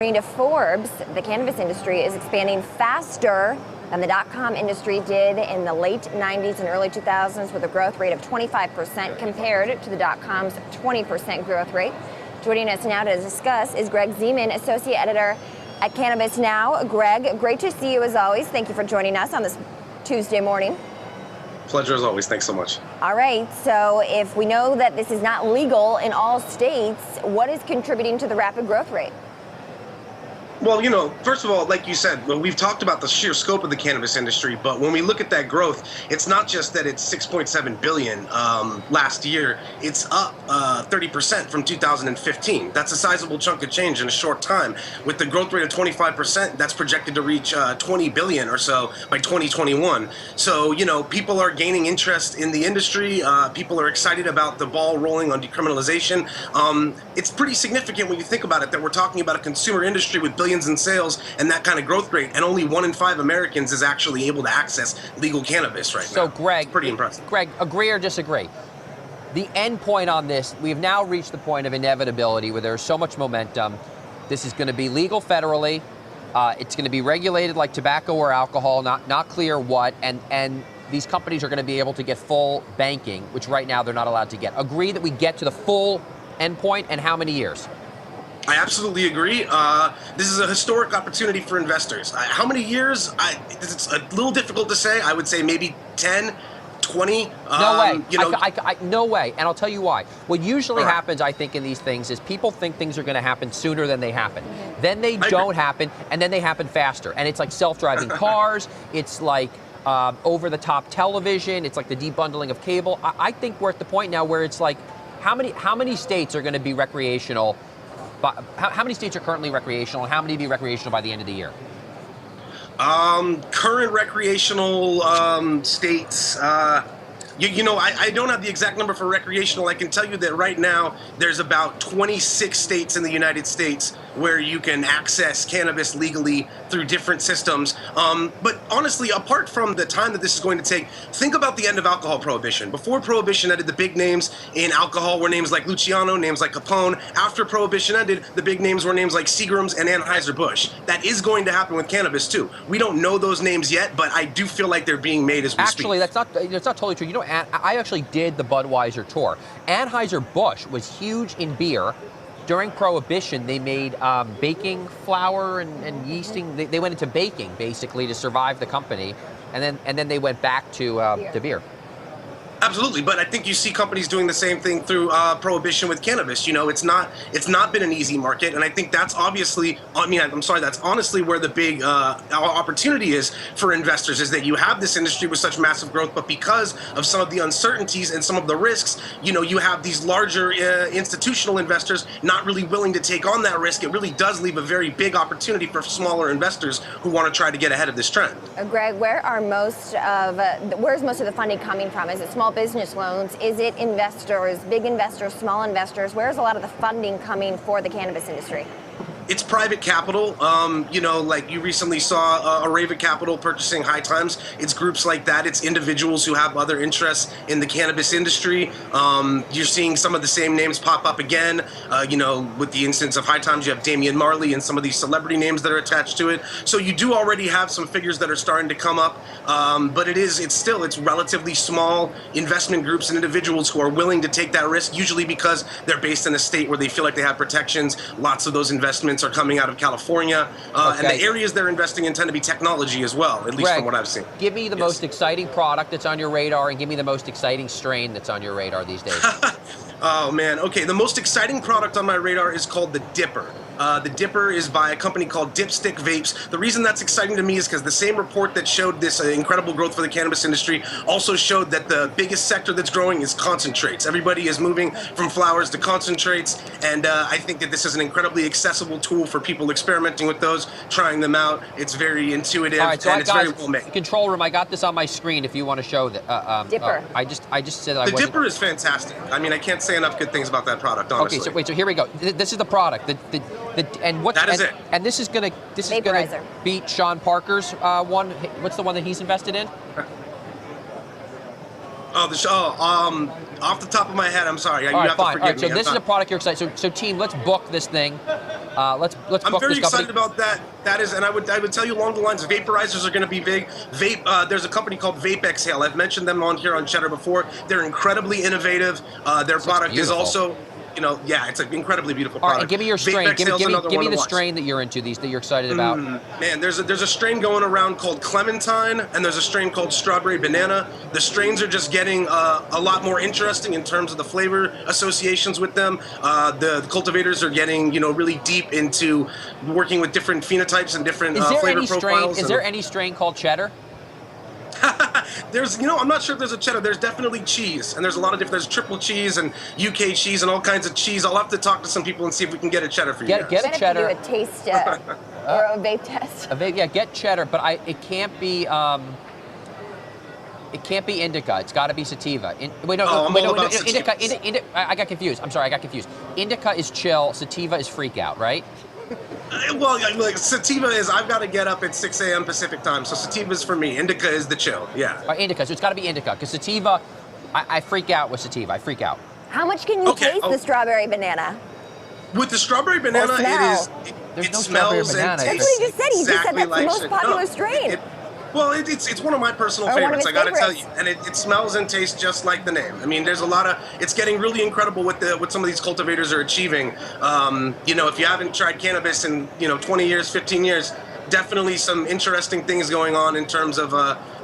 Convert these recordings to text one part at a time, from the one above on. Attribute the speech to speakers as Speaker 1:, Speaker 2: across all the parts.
Speaker 1: According to Forbes, the cannabis industry is expanding faster than the dot-com industry did in the late 90s and early 2000s, with a growth rate of 25% compared to the dot-com's 20% growth rate. Joining us now to discuss is Greg Zeman, Associate Editor at Cannabis Now. Greg, great to see you as always. Thank you for joining us on this Tuesday morning.
Speaker 2: Pleasure as always. Thanks so much.
Speaker 1: All right, so if we know that this is not legal in all states, what is contributing to the rapid growth rate?
Speaker 2: Well, first of all, like you said, we've talked about the sheer scope of the cannabis industry, but when we look at that growth, it's not just that it's 6.7 billion last year. It's up 30% from 2015. That's a sizable chunk of change in a short time. With the growth rate of 25%, that's projected to reach 20 billion or so by 2021. So, people are gaining interest in the industry. People are excited about the ball rolling on decriminalization. It's pretty significant when you think about it that we're talking about a consumer industry with billions in sales and that kind of growth rate, and only 1 in 5 Americans is actually able to access legal cannabis right now.
Speaker 3: So, Greg,
Speaker 2: it's pretty impressive.
Speaker 3: Greg, agree or disagree? The end point on this, we've now reached the point of inevitability where there's so much momentum. This is going to be legal federally. It's going to be regulated like tobacco or alcohol, not clear what, and these companies are going to be able to get full banking, which right now they're not allowed to get. Agree that we get to the full end point, and how many years?
Speaker 2: I absolutely agree. This is a historic opportunity for investors. How many years? It's a little difficult to say. I would say maybe 10, 20.
Speaker 3: No way. No way. And I'll tell you why. What usually happens, I think, in these things is people think things are going to happen sooner than they happen. Then they don't happen, and then they happen faster. And it's like self-driving cars. It's like over-the-top television. It's like the debundling of cable. I think we're at the point now where it's like, how many states are going to be recreational? How many states are currently recreational, and how many will be recreational by the end of the year?
Speaker 2: Current recreational states, I don't have the exact number for recreational. I can tell you that right now there's about 26 states in the United States where you can access cannabis legally through different systems. But honestly, apart from the time that this is going to take, think about the end of alcohol prohibition. Before prohibition ended, the big names in alcohol were names like Luciano, names like Capone. After prohibition ended, the big names were names like Seagram's and Anheuser-Busch. That is going to happen with cannabis too. We don't know those names yet, but I do feel like they're being made as we speak.
Speaker 3: Actually, that's not totally true. I actually did the Budweiser tour. Anheuser-Busch was huge in beer. During Prohibition, they made baking flour and yeasting. They went into baking, basically, to survive the company. And then they went back to beer.
Speaker 2: Absolutely, but I think you see companies doing the same thing through prohibition with cannabis. It's not been an easy market, and I think that's that's honestly where the big opportunity is for investors, is that you have this industry with such massive growth, but because of some of the uncertainties and some of the risks, you have these larger institutional investors not really willing to take on that risk. It really does leave a very big opportunity for smaller investors who want to try to get ahead of this trend.
Speaker 1: Greg, where's most of the funding coming from? Is it small business loans? Is it investors, big investors, small investors? Where's a lot of the funding coming for the cannabis industry?
Speaker 2: It's private capital. Like you recently saw Areva Capital purchasing High Times. It's groups like that. It's individuals who have other interests in the cannabis industry. You're seeing some of the same names pop up again. With the instance of High Times, you have Damian Marley and some of these celebrity names that are attached to it. So you do already have some figures that are starting to come up. But it's relatively small investment groups and individuals who are willing to take that risk, usually because they're based in a state where they feel like they have protections. Lots of those investments are coming out of California, and the areas they're investing in tend to be technology as well, at least
Speaker 3: Greg,
Speaker 2: from what I've seen.
Speaker 3: Give me the most exciting product that's on your radar, and give me the most exciting strain that's on your radar these days.
Speaker 2: Oh, man. Okay, the most exciting product on my radar is called the Dipper. The Dipper is by a company called Dipstick Vapes. The reason that's exciting to me is because the same report that showed this incredible growth for the cannabis industry also showed that the biggest sector that's growing is concentrates. Everybody is moving from flowers to concentrates, and I think that this is an incredibly accessible tool for people experimenting with those, trying them out. It's very intuitive,
Speaker 3: All right, so
Speaker 2: and it's very well made.
Speaker 3: Control room, I got this on my screen if you want to show that.
Speaker 1: Dipper.
Speaker 3: I just said that
Speaker 2: The Dipper is fantastic. I can't say enough good things about that product, honestly.
Speaker 3: Okay, so here we go. This is the product.
Speaker 2: That is it.
Speaker 3: And this is gonna beat Sean Parker's one. What's the one that he's invested in?
Speaker 2: Off the top of my head, I'm sorry.
Speaker 3: All right, fine. All right, so this is a product you're excited. So team, let's book this thing. Let's
Speaker 2: I'm
Speaker 3: book
Speaker 2: very
Speaker 3: this company.
Speaker 2: excited about that. That is, and I would tell you along the lines of vaporizers are going to be big. There's a company called Vape Exhale. I've mentioned them on here on Cheddar before. They're incredibly innovative. Their product is
Speaker 3: beautiful.
Speaker 2: also, yeah, it's an incredibly beautiful
Speaker 3: All
Speaker 2: product.
Speaker 3: right, and give me your strain.
Speaker 2: Vape
Speaker 3: Give
Speaker 2: Exhale's another
Speaker 3: me
Speaker 2: one to
Speaker 3: the
Speaker 2: watch.
Speaker 3: strain that you're into. These that you're excited about.
Speaker 2: Man, there's a strain going around called Clementine, and there's a strain called Strawberry Banana. The strains are just getting a lot more interesting in terms of the flavor associations with them. The cultivators are getting really deep into working with different phenotypes and different flavor profiles.
Speaker 3: Is there any strain called Cheddar?
Speaker 2: There's, I'm not sure if there's a cheddar. There's definitely cheese, and there's a lot of different. There's triple cheese and UK cheese and all kinds of cheese. I'll have to talk to some people and see if we can get a cheddar for you guys.
Speaker 3: Get a cheddar.
Speaker 1: Do a taste or a vape test.
Speaker 3: Get cheddar, but it can't be. It can't be indica. It's got to be sativa. Indica. I got confused. I'm sorry, I got confused. Indica is chill. Sativa is freak out, right?
Speaker 2: Well, like sativa is, I've got to get up at 6 a.m. Pacific time, so sativa is for me. Indica is the chill, yeah.
Speaker 3: Indica, so it's got to be indica, because sativa, I freak out with sativa. I freak out.
Speaker 1: How much can you taste the strawberry banana?
Speaker 2: With the strawberry banana,
Speaker 3: There's
Speaker 2: it
Speaker 3: no
Speaker 2: smells
Speaker 3: strawberry
Speaker 2: and
Speaker 3: banana.
Speaker 1: That's
Speaker 2: tastes
Speaker 1: what he just said. He just said that's the most popular
Speaker 2: No,
Speaker 1: strain.
Speaker 2: It's one of my personal
Speaker 1: Or one of
Speaker 2: favorites,
Speaker 1: his
Speaker 2: I gotta tell you.
Speaker 1: favorites.
Speaker 2: And it smells and tastes just like the name. I mean, there's a lot of, it's getting really incredible what some of these cultivators are achieving. If you haven't tried cannabis in, 20 years, 15 years, definitely some interesting things going on in terms of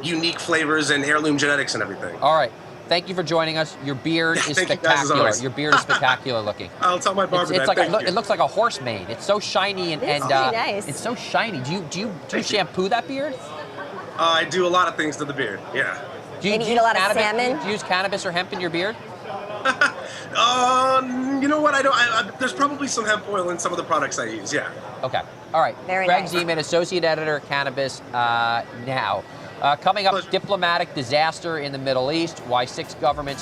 Speaker 2: unique flavors and heirloom genetics and everything.
Speaker 3: All right. Thank you for joining us. Your beard is spectacular. Your beard is spectacular looking.
Speaker 2: I'll tell my barber
Speaker 3: It's
Speaker 2: that.
Speaker 3: like it looks like a horse mane. It's so shiny and
Speaker 1: It's really nice.
Speaker 3: It's so shiny. Do you shampoo that beard?
Speaker 2: I do a lot of things to the beard, yeah.
Speaker 3: Do you
Speaker 1: And you eat a lot of salmon?
Speaker 3: Do you use cannabis or hemp in your beard?
Speaker 2: You know what? I don't. There's probably some hemp oil in some of the products I use, yeah.
Speaker 3: Okay. All right.
Speaker 1: Very
Speaker 3: Greg
Speaker 1: nice.
Speaker 3: Zeman, Associate Editor, Cannabis Now. Coming up, diplomatic disaster in the Middle East, why 6 governments